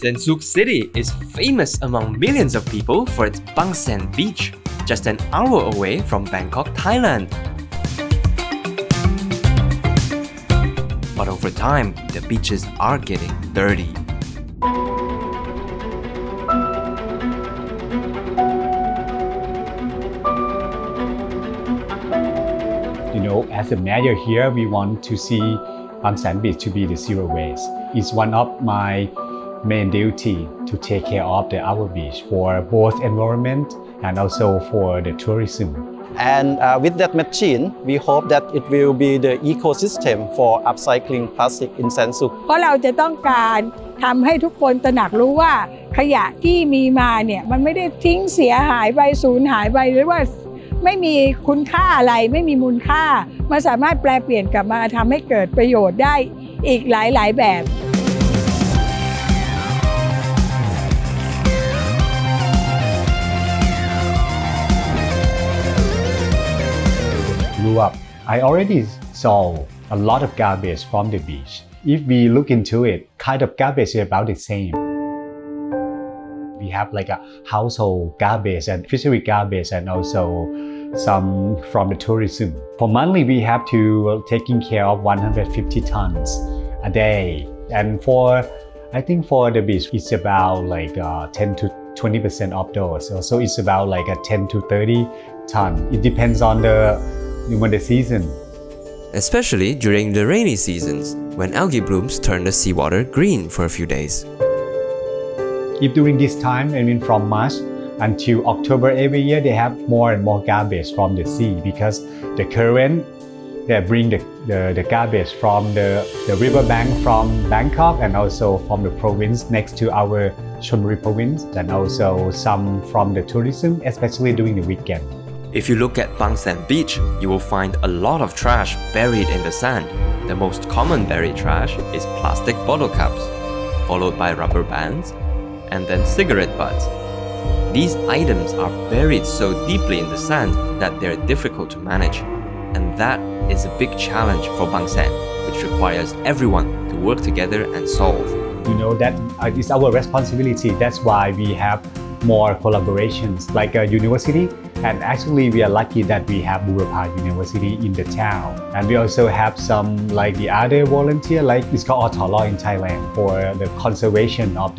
Saensuk City is famous among millions of people for its Bang Saen beach, just an hour away from Bangkok, Thailand. But over time, the beaches are getting dirty. As a mayor here, we want to see Bang Saen Beach to be the zero waste. It's one of my main duty to take care of our beach for both environment and also for the tourism. And with that machine, we hope that it will be the ecosystem for upcycling plastic in Saensuk. เพราะเราจะต้องการทำให้ทุกคนตระหนักรู้ว่าขยะที่มีมาเนี่ยมันไม่ได้ทิ้งเสียหายไปสูญหายไปหรือว่าไม่มีคุณค่าอะไรไม่มีมูลค่ามันสามารถแปลเปลี่ยนกลับมาทำให้เกิดประโยชน์ได้อีกหลายๆแบบ Grew up, I already saw a lot of garbage from the beach. If we look into it, kind of garbage is about the same. We have like a household garbage and fishery garbage and also some from the tourism. For monthly, we have to taking care of 150 tons a day. And I think for the beach, it's about like 10 to 20% of those. So it's about like a 10 to 30 ton. It depends on the season. Especially during the rainy seasons, when algae blooms turn the seawater green for a few days. If during this time, from March until October every year, they have more and more garbage from the sea because the current they bring the garbage from the riverbank from Bangkok and also from the province next to our Chonburi province and also some from the tourism, especially during the weekend. If you look at Bang Saen Beach, you will find a lot of trash buried in the sand. The most common buried trash is plastic bottle caps, followed by rubber bands, and then cigarette butts. These items are buried so deeply in the sand that they're difficult to manage. And that is a big challenge for Bang Saen, which requires everyone to work together and solve. That is our responsibility. That's why we have more collaborations like a university. And actually, we are lucky that we have Burapha University in the town. And we also have some like the other volunteer, like it's called Oyster in Thailand for the conservation of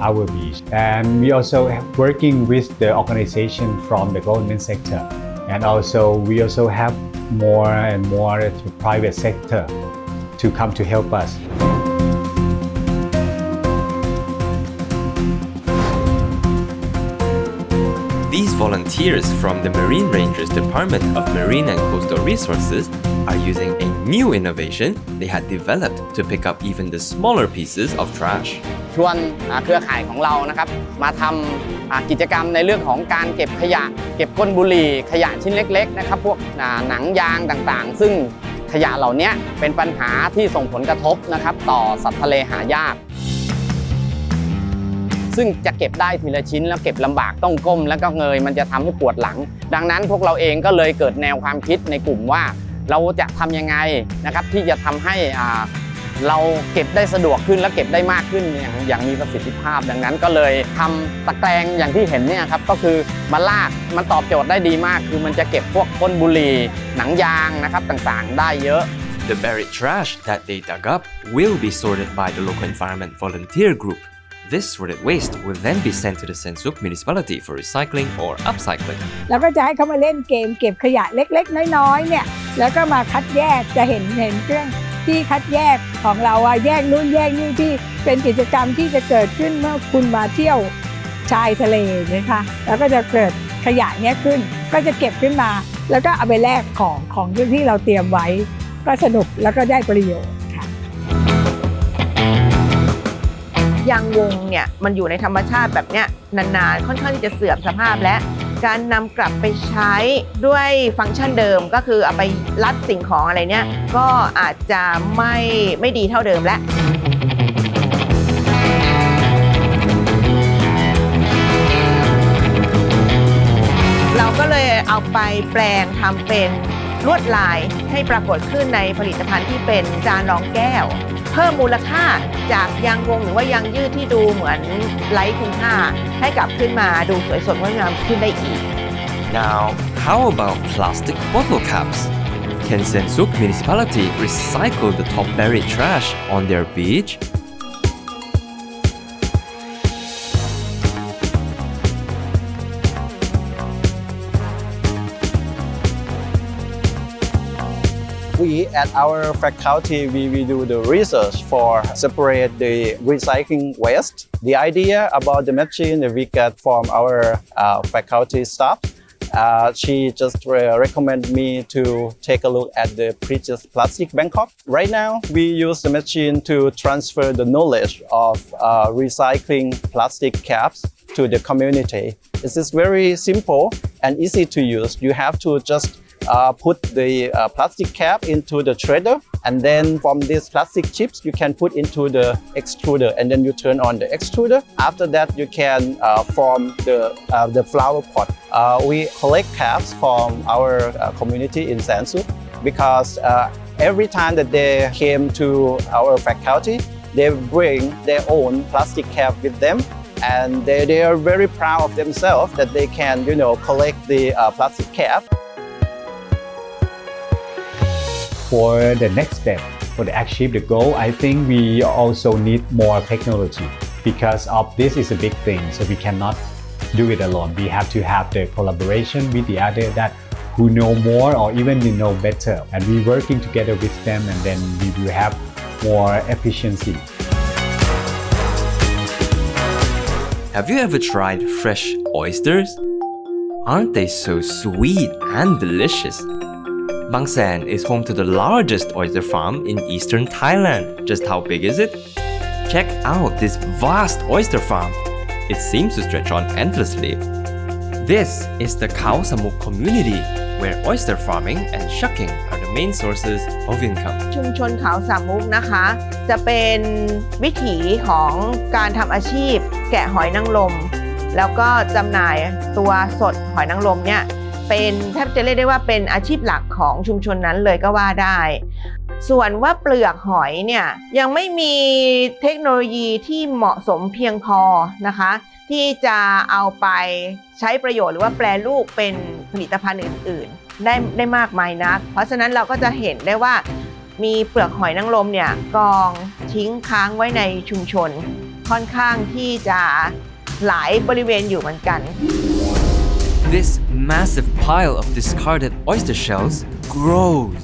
our beach. And we also have working with the organization from the government sector. And also, we also have more and more private sector to come to help us. These volunteers from the Marine Rangers Department of Marine and Coastal Resources are using a new innovation they had developed to pick up even the smaller pieces of trash. ชวนเครือข่ายของเรานะครับมาทำกิจกรรมในเรื่องของการเก็บขยะเก็บก้นบุหรี่ขยะชิ้นเล็กๆนะครับพวกหนังยางต่างๆซึ่งขยะเหล่านี้เป็นปัญหาที่ส่งผลกระทบนะครับต่อสัตว์ทะเลหายากซึ่งจะเก็บได้ทีละชิ้นแล้วเก็บลำบากต้องก้มแล้วก็เงยมันจะทำให้ปวดหลังดังนั้นพวกเราเองก็เลยเกิดแนวความคิดในกลุ่มว่าเราจะทำยังไงนะครับที่จะทำให้เราเก็บได้สะดวกขึ้นและเก็บได้มากขึ้นอย่างมีประสิทธิภาพดังนั้นก็เลยทำตะแกรงอย่างที่เห็นเนี่ยครับก็คือมาลากมันตอบโจทย์ได้ดีมากคือมันจะเก็บพวกก้นบุหรี่หนังยางนะครับต่างๆได้เยอะ The buried trash that they dug up will be sorted by the local environment volunteer group. This sorted waste will then be sent to the Saensuk municipality for recycling or upcycling. แล้วก็จะให้เขามาเล่นเกมเก็บขยะเล็กๆน้อยๆเนี่ยแล้วก็มาคัดแยกจะเห็นเครื่องที่คัดแยกของเราแยกนู่นแยกนี่ที่เป็นกิจกรรมที่จะเกิดขึ้นเมื่อคุณมาเที่ยวชายทะเลนะคะแล้วก็จะเกิดขยะเนี้ยขึ้นก็จะเก็บขึ้นมาแล้วก็เอาไปแลกของที่เราเตรียมไว้ก็สนุกแล้วก็ได้ประโยชน์ยางวงเนี่ยมันอยู่ในธรรมชาติแบบเนี้ยนานๆค่อนข้างที่จะเสื่อมสภาพและการนำกลับไปใช้ด้วยฟังก์ชันเดิมก็คือเอาไปรัดสิ่งของอะไรเนี่ยก็อาจจะไม่ดีเท่าเดิมแล้วเราก็เลยเอาไปแปลงทำเป็น ลวดลายให้ปรากฏขึ้นในผลิตภัณฑ์ที่เป็นจานรองแก้วเพิ่มมูลค่าจากยางวงหรือว่ายางยืดที่ดูเหมือนไร้คุณค่าให้กลับขึ้นมาดูสวยสดงดงามขึ้นได้อีก Now, how about plastic bottle caps? Can Saensuk municipality recycle the top buried trash on their beach? We at our faculty, we do the research for separate the recycling waste. The idea about the machine that we get from our faculty staff, she just recommended me to take a look at the previous plastic Bangkok. Right now, we use the machine to transfer the knowledge of recycling plastic caps to the community. This is very simple and easy to use. You have to just put the plastic cap into the shredder, and then from these plastic chips you can put into the extruder, and then you turn on the extruder. After that you can form the flower pot. We collect caps from our community in Saensuk because every time that they came to our faculty, they bring their own plastic cap with them, and they are very proud of themselves that they can collect the plastic cap. For the next step, for to achieve the goal, I think we also need more technology because of this is a big thing. So we cannot do it alone. We have to have the collaboration with the other that who know more or even they know better, and we working together with them, and then we will have more efficiency. Have you ever tried fresh oysters? Aren't they so sweet and delicious? Bang Saen is home to the largest oyster farm in eastern Thailand. Just how big is it? Check out this vast oyster farm. It seems to stretch on endlessly. This is the Khao community, where oyster farming and shucking are the main sources of income. ชุมชนเขาสามมุกนะคะจะเป็นวิถีของการทำอาชีพแกะหอยนางรมแล้วก็จำหน่ายตัวสดหอยนางรมเนี่ยเป็นแทบจะเรียกได้ว่าเป็นอาชีพหลักของชุมชนนั้นเลยก็ว่าได้ส่วนว่าเปลือกหอยเนี่ยยังไม่มีเทคโนโลยีที่เหมาะสมเพียงพอนะคะที่จะเอาไปใช้ประโยชน์หรือว่าแปรรูปเป็นผลิตภัณฑ์อื่นๆได้มากมายนักเพราะฉะนั้นเราก็จะเห็นได้ว่ามีเปลือกหอยนางรมเนี่ยกองทิ้งค้างไว้ในชุมชนค่อนข้างที่จะหลายบริเวณอยู่เหมือนกัน This massive pile of discarded oyster shells grows.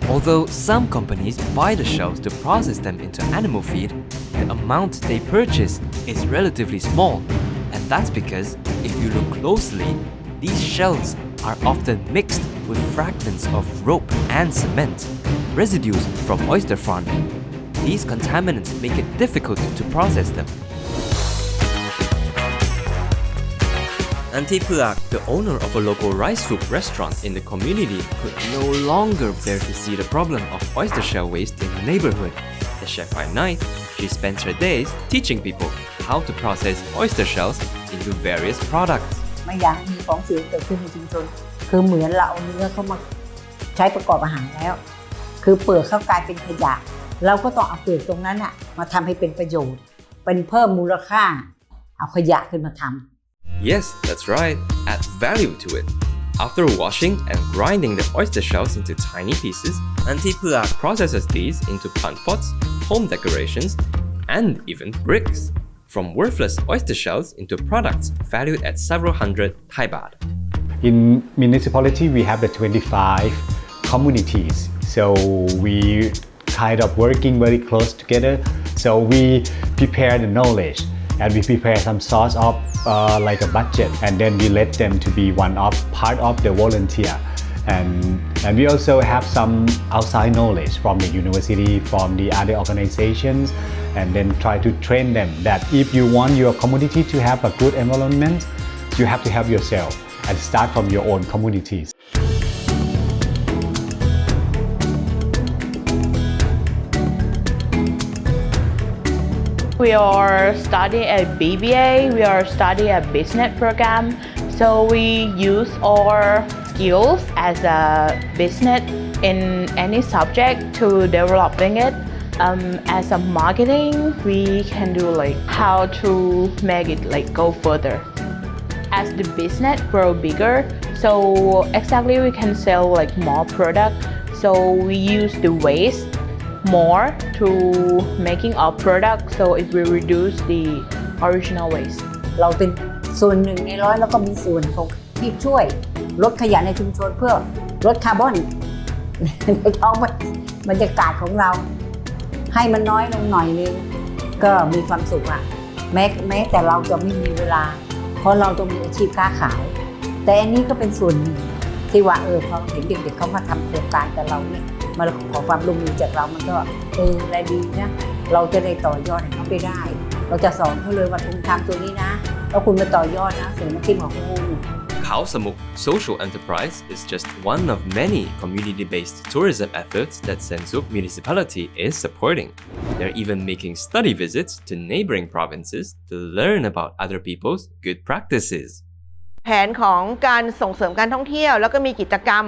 Although some companies buy the shells to process them into animal feed, the amount they purchase is relatively small, and that's because if you look closely, these shells are often mixed with fragments of rope and cement, residues from oyster farming. These contaminants make it difficult to process them. Auntie Puak, the owner of a local rice soup restaurant in the community, could no longer bear to see the problem of oyster shell waste in the neighborhood. A chef by night, she spends her days teaching people how to process oyster shells into various products. ไม่อยากมีของเสียเกิดขึ้นในชุมชนคือเหมือนเราเอาเนื้อเข้ามาใช้ประกอบอาหารแล้วคือเปลือกเขากลายเป็นขยะเราก็ต้องเอาเปลือกตรงนั้นมาทำให้เป็นประโยชน์เป็นเพิ่มมูลค่าเอาขยะขึ้นมาทำYes, that's right. Add value to it. After washing and grinding the oyster shells into tiny pieces, Auntie Puak processes these into plant pots, home decorations, and even bricks. From worthless oyster shells into products valued at several hundred Thai baht. In municipality, we have the 25 communities. So we kind of working very close together. So we prepare the knowledge and we prepare some sort of like a budget, and then we let them to be part of the volunteer. And we also have some outside knowledge from the university, from the other organizations, and then try to train them that if you want your community to have a good environment, you have to help yourself and start from your own communities. We are studying a BBA, we are studying a business program. So we use our skills as a business in any subject to developing it. As a marketing, we can do like how to make it like go further. As the business grow bigger, so exactly we can sell like more product. So we use the waste more to making our product, so it will reduce the original waste. เราเป็นส่วนหนึ่งในร้อยแล้วก็มีส่วนของที่ช่วยลดขยะในชุมชนเพื่อลดคาร์บอนในท้องบรรยากาศของเราให้มันน้อยลงหน่อยนึงก็มีความสุขอะแม้แต่เราจะไม่มีเวลาเพราะเราต้องมีอาชีพค้าขายแต่อันนี้ก็เป็นส่วนหนึ่งที่ว่าพอเห็นเด็กๆเขามาทำโครงการกับเราเนี่ยมาขอความร่วมมือจากเรามันก็อะไรดีนะเราจะได้ต่อยอดให้เขาไปได้เราจะสอนเขาเลยว่าคุณทำตัวนี้นะแล้วคุณมาต่อยอดนะเสริมอาชีพของคุณ Khao social enterprise is just one of many community-based tourism efforts that Saensuk municipality is supporting. They're even making study visits to neighboring provinces to learn about other people's good practices. แผนของการส่งเสริมการท่องเที่ยวแล้วก็มีกิจกรรม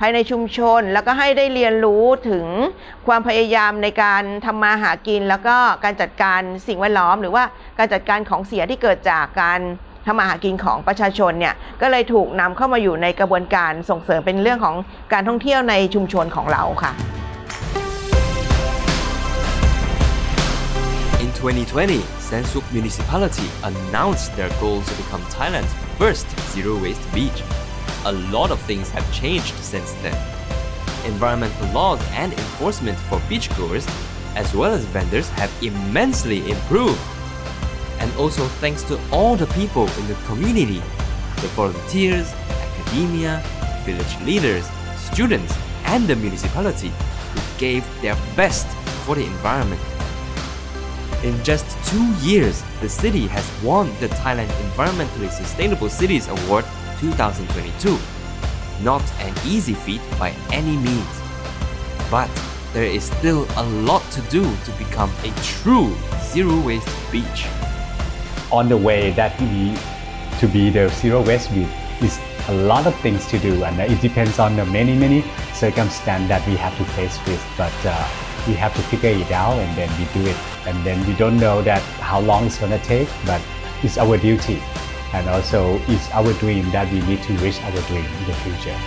ภายในชุมชนแล้วก็ให้ได้เรียนรู้ถึงความพยายามในการทำมาหากินแล้วก็การจัดการสิ่งแวดล้อมหรือว่าการจัดการของเสียที่เกิดจากการทำมาหากินของประชาชนเนี่ยก็เลยถูกนำเข้ามาอยู่ในกระบวนการส่งเสริมเป็นเรื่องของการท่องเที่ยวในชุมชนของเราค่ะ In 2020, Saensuk municipality announced their goal to become Thailand's first zero-waste beach. A lot of things have changed since then. Environmental laws and enforcement for beachgoers, as well as vendors, have immensely improved. And also thanks to all the people in the community, the volunteers, academia, village leaders, students, and the municipality who gave their best for the environment. In just 2 years, the city has won the Thailand Environmentally Sustainable Cities Award 2022. Not an easy feat by any means. But there is still a lot to do to become a true zero-waste beach. On the way that we to be the zero waste beach is a lot of things to do, and it depends on the many circumstances that we have to face with, but we have to figure it out and then we do it, and then we don't know that how long it's going to take, but it's our duty and also it's our dream that we need to reach our dream in the future.